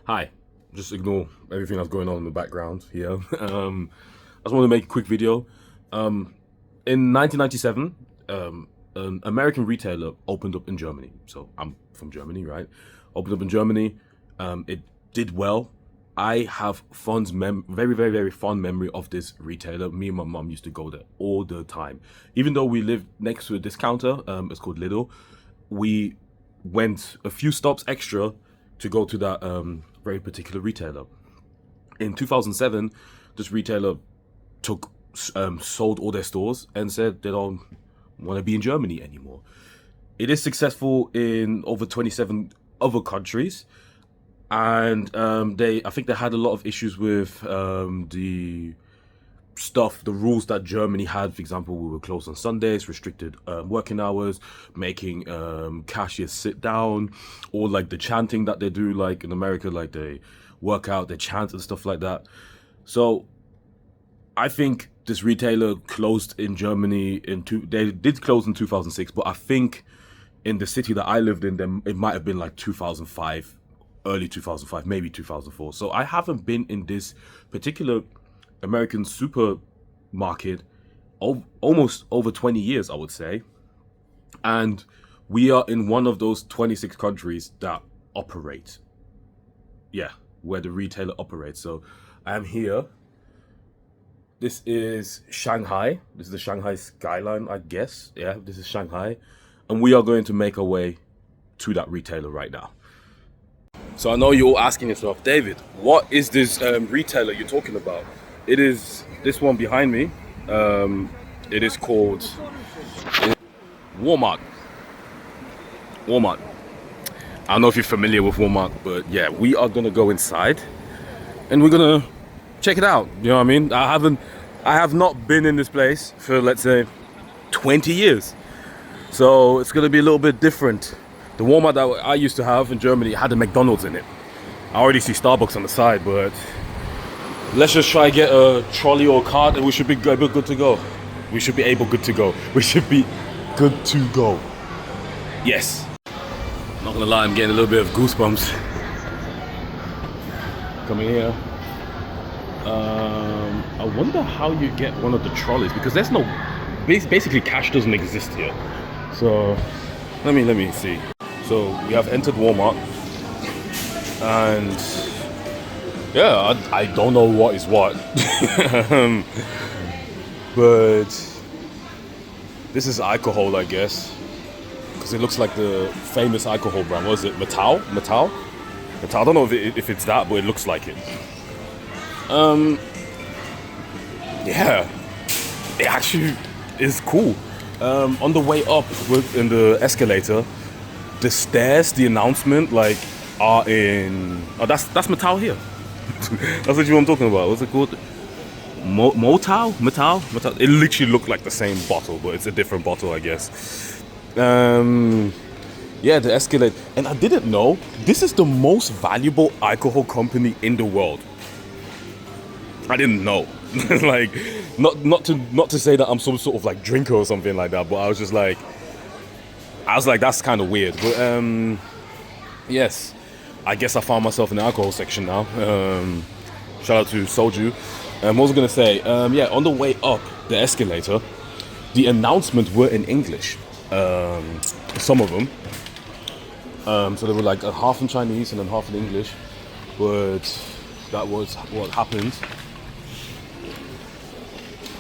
Hi, just ignore everything that's going on in the background here. I just want to make a quick video. In 1997, an American retailer opened up in Germany. So I'm from Germany, right? Opened up in Germany. It did well. I have very, very, very fond memory of this retailer. Me and my mom used to go there all the time. Even though we lived next to a discounter, it's called Lidl, we went a few stops extra to go to that very particular retailer. In 2007, this retailer took sold all their stores and said they don't want to be in Germany anymore. It is successful in over 27 other countries, and I think they had a lot of issues with the rules that Germany had. For example, we were closed on Sundays, restricted working hours, making cashiers sit down, or like the chanting that they do, like in America, like they work out, they chant and stuff like that. So I think this retailer closed in Germany they did close in 2006, but I think in the city that I lived in, then it might have been like 2005, early 2005, maybe 2004. So I haven't been in this particular American supermarket almost over 20 years, I would say. And we are in one of those 26 countries that operate. Yeah, where the retailer operates. So I am here. This is Shanghai. This is the Shanghai skyline, I guess. Yeah, this is Shanghai. And we are going to make our way to that retailer right now. So I know you're all asking yourself, David, what is this retailer you're talking about? It is this one behind me. It is called Walmart. Walmart. I don't know if you're familiar with Walmart, but yeah, we are gonna go inside and we're gonna check it out. You know what I mean? I have not been in this place for, let's say, 20 years. So it's gonna be a little bit different. The Walmart that I used to have in Germany had a McDonald's in it. I already see Starbucks on the side, but let's just try get a trolley or a cart and we should be able good to go. We should be able good to go. We should be good to go. Yes. Not gonna lie, I'm getting a little bit of goosebumps. Coming here. I wonder how you get one of the trolleys, because there's no, basically cash doesn't exist here. So let me see. So we have entered Walmart, and yeah, I don't know what is what. But this is alcohol, I guess, because it looks like the famous alcohol brand. What is it? Metal. I don't know if it's that, but it looks like it. Yeah, it actually is cool. On the way up in the escalator, the stairs, the announcement, like, are in. Oh, that's Metal here. That's what I'm talking about. What's it called? Metal. It literally looked like the same bottle, but it's a different bottle, I guess. Yeah, the escalator, and I didn't know this is the most valuable alcohol company in the world. I didn't know. Like, not to say that I'm some sort of like drinker or something like that, but I was like, that's kind of weird. But yes, I guess I found myself in the alcohol section now. Shout out to Soju. What was I gonna say? Yeah, on the way up the escalator, the announcements were in English. Some of them. So they were like half in Chinese and then half in English. But that was what happened.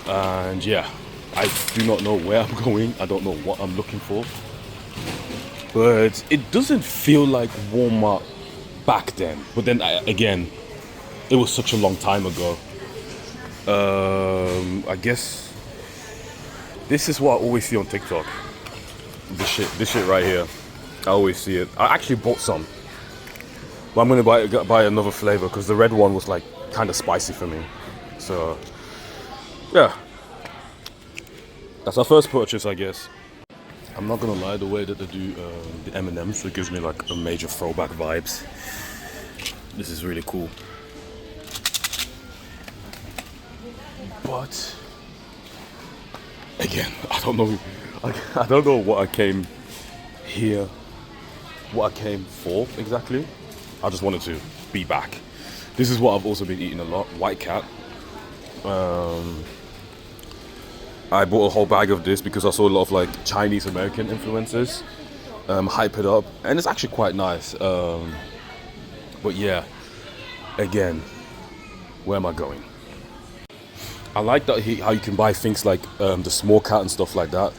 And yeah, I do not know where I'm going. I don't know what I'm looking for. But it doesn't feel like Walmart back then. But then again, it was such a long time ago. I guess this is what I always see on TikTok. This shit right here. I always see it. I actually bought some, but I'm gonna buy another flavor because the red one was like kind of spicy for me. So yeah, that's our first purchase, I guess. I'm not gonna lie, the way that they do the M&Ms, it gives me like a major throwback vibes. This is really cool. But again, I don't know what I came for exactly. I just wanted to be back. This is what I've also been eating a lot, White Cat. I bought a whole bag of this because I saw a lot of like Chinese American influencers hype it up, and it's actually quite nice. But yeah, again, where am I going? I like that how you can buy things like the small cat and stuff like that.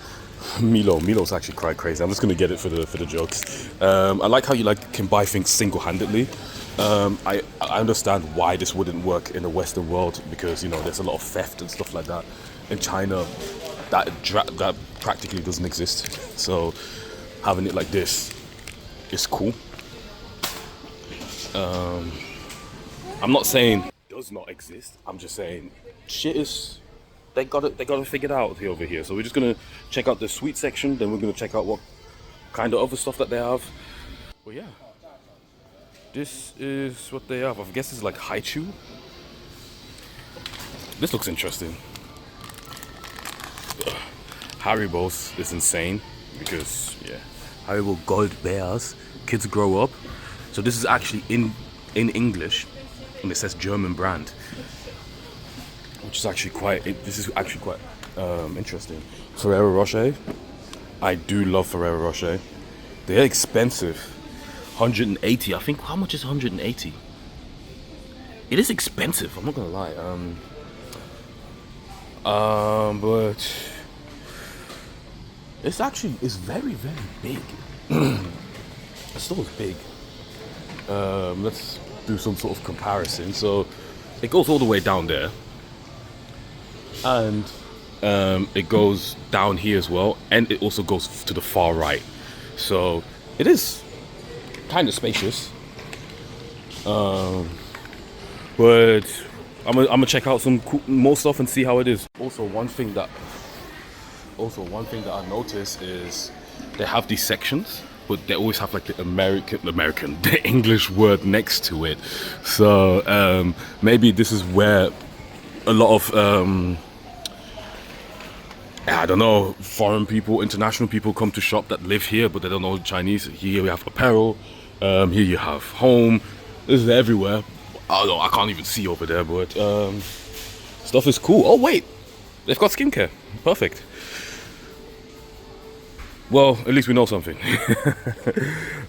Milo's actually quite crazy. I'm just gonna get it for the jokes. I like how you can buy things single-handedly. I understand why this wouldn't work in the Western world because there's a lot of theft and stuff like that. In China, that practically doesn't exist. So having it like this is cool. I'm not saying it does not exist. I'm just saying shit is they got it figured out over here. So we're just gonna check out the sweet section. Then we're gonna check out what kind of other stuff that they have. Well, yeah, this is what they have. I guess it's like haichu. This looks interesting. Haribo's is insane because Haribo Gold Bears. Kids grow up. So this is actually in English, and it says German brand, which is actually quite. Interesting. Ferrero Rocher. I do love Ferrero Rocher. They're expensive. 180. I think. How much is 180? It is expensive. I'm not gonna lie. But it's very, very big. The store is big. Let's do some sort of comparison. So it goes all the way down there, and it goes down here as well, and it also goes to the far right. So it is kind of spacious. But I'm gonna check out some more stuff and see how it is. Also, one thing that I noticed is they have these sections, but they always have like the the English word next to it. So maybe this is where a lot of I don't know, foreign people, international people come to shop that live here, but they don't know Chinese. Here we have apparel. Here you have home. This is everywhere. Oh, I can't even see over there, but stuff is cool. Oh wait, they've got skincare. Perfect. Well, at least we know something.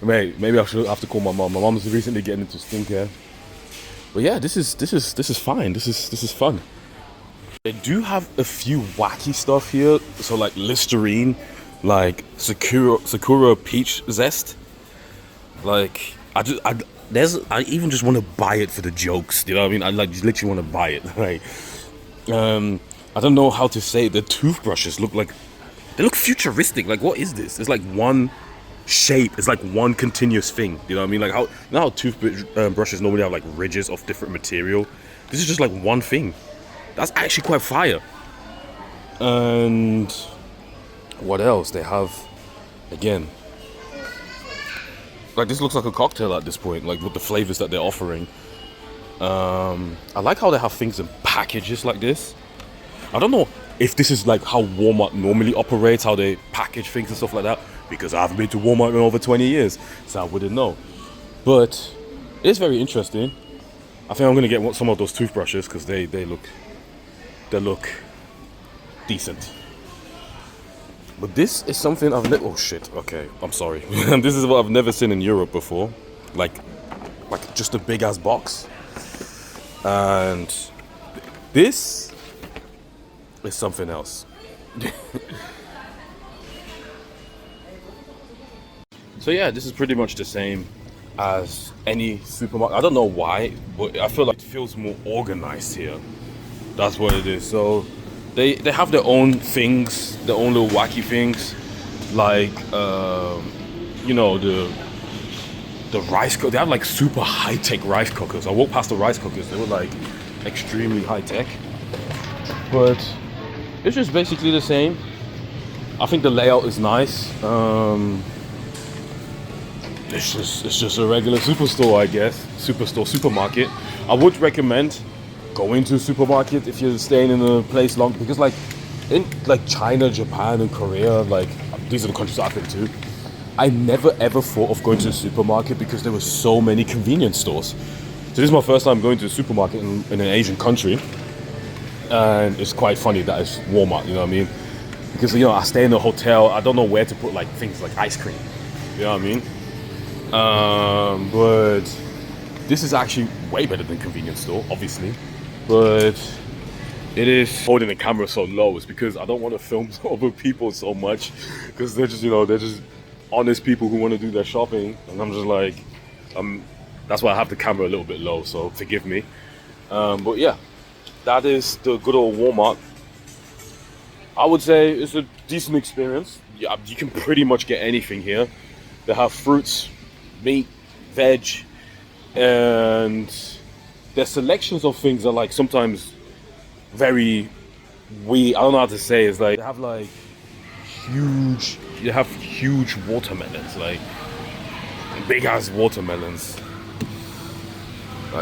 Maybe I should have to call my mom. My mom's recently getting into skincare. But yeah, this is fine. This is fun. They do have a few wacky stuff here. So like Listerine, like Sakura Peach Zest. Like I even just want to buy it for the jokes. You know what I mean? I literally want to buy it. Like I don't know how to say it. The toothbrushes look futuristic. Like, what is this? It's like one shape. It's like one continuous thing. You know what I mean? Like how toothbrushes normally have like ridges of different material. This is just like one thing. That's actually quite fire. And what else? They have, again, like this looks like a cocktail at this point, like with the flavors that they're offering. I like how they have things in packages like this. I don't know if this is like how Walmart normally operates, how they package things and stuff like that, because I haven't been to Walmart in over 20 years, so I wouldn't know. But it's very interesting. I think I'm gonna get some of those toothbrushes because they look decent. But this is something I've never. Oh shit! Okay, I'm sorry. This is what I've never seen in Europe before, like just a big ass box, and this is something else. So yeah, this is pretty much the same as any supermarket. I don't know why, but I feel like it feels more organized here. That's what it is. So they have their own things, their own little wacky things, like the rice cooker. They have like super high tech rice cookers. I walked past the rice cookers. They were like extremely high tech, but it's just basically the same. I think the layout is nice. It's just a regular superstore, I guess. Supermarket. I would recommend going to a supermarket if you're staying in a place long, because like in like China, Japan, and Korea, like these are the countries I've been to. I never ever thought of going to the supermarket because there were so many convenience stores. So this is my first time going to the supermarket in an Asian country, and it's quite funny that it's Walmart. You know what I mean? Because I stay in a hotel. I don't know where to put like things like ice cream. You know what I mean? But this is actually way better than convenience store, obviously. But it is holding the camera so low is because I don't want to film over people so much, because they're just honest people who want to do their shopping, and I'm just like, that's why I have the camera a little bit low, so forgive me. But yeah, that is the good old Walmart. I would say it's a decent experience. Yeah, you can pretty much get anything here. They have fruits, meat, veg, and their selections of things are like sometimes very weird. I don't know how to say. It's like they have like huge watermelons, like big ass watermelons.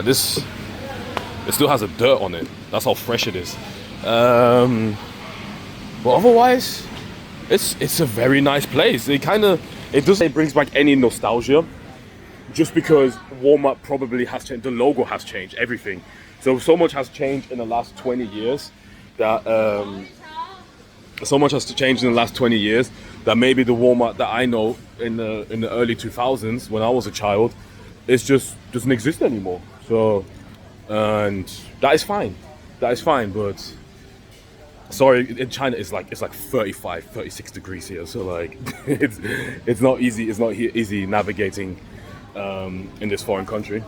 This, it still has a dirt on it. That's how fresh it is. But otherwise, it's a very nice place. It brings back any nostalgia, just because Walmart probably has changed. The logo has changed, everything. So much has changed in the last 20 years that maybe the Walmart that I know in the early 2000s when I was a child, doesn't exist anymore. So, and that is fine. But sorry, in China it's like 35, 36 degrees here. So like it's not easy. It's not easy navigating in this foreign country.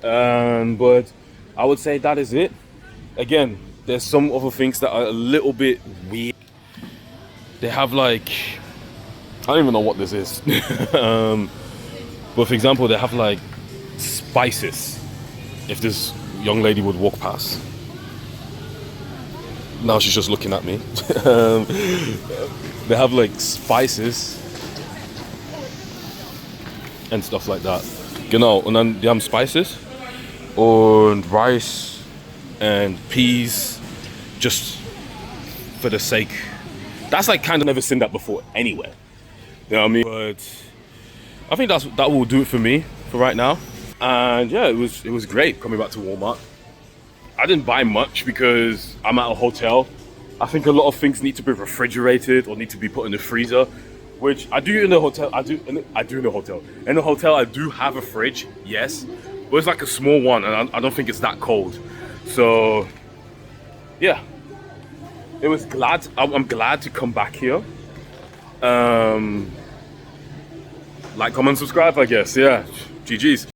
But I would say that is it. Again, there's some other things that are a little bit weird. They have like, I don't even know what this is. But for example, they have like spices. If this young lady would walk past. Now she's just looking at me. They have like spices and stuff like that. Genau, und dann die haben Spices und rice and peas, just for the sake. That's like kind of never seen that before anywhere. You know what I mean? But I think that will do it for me for right now. And yeah, it was great coming back to Walmart. I didn't buy much because I'm at a hotel. I think a lot of things need to be refrigerated or need to be put in the freezer, which I do in the hotel. I do in the hotel. In the hotel, I do have a fridge, yes, but it's like a small one, and I don't think it's that cold. So yeah, I'm glad to come back here. Like, comment, subscribe, I guess. Yeah, GG's.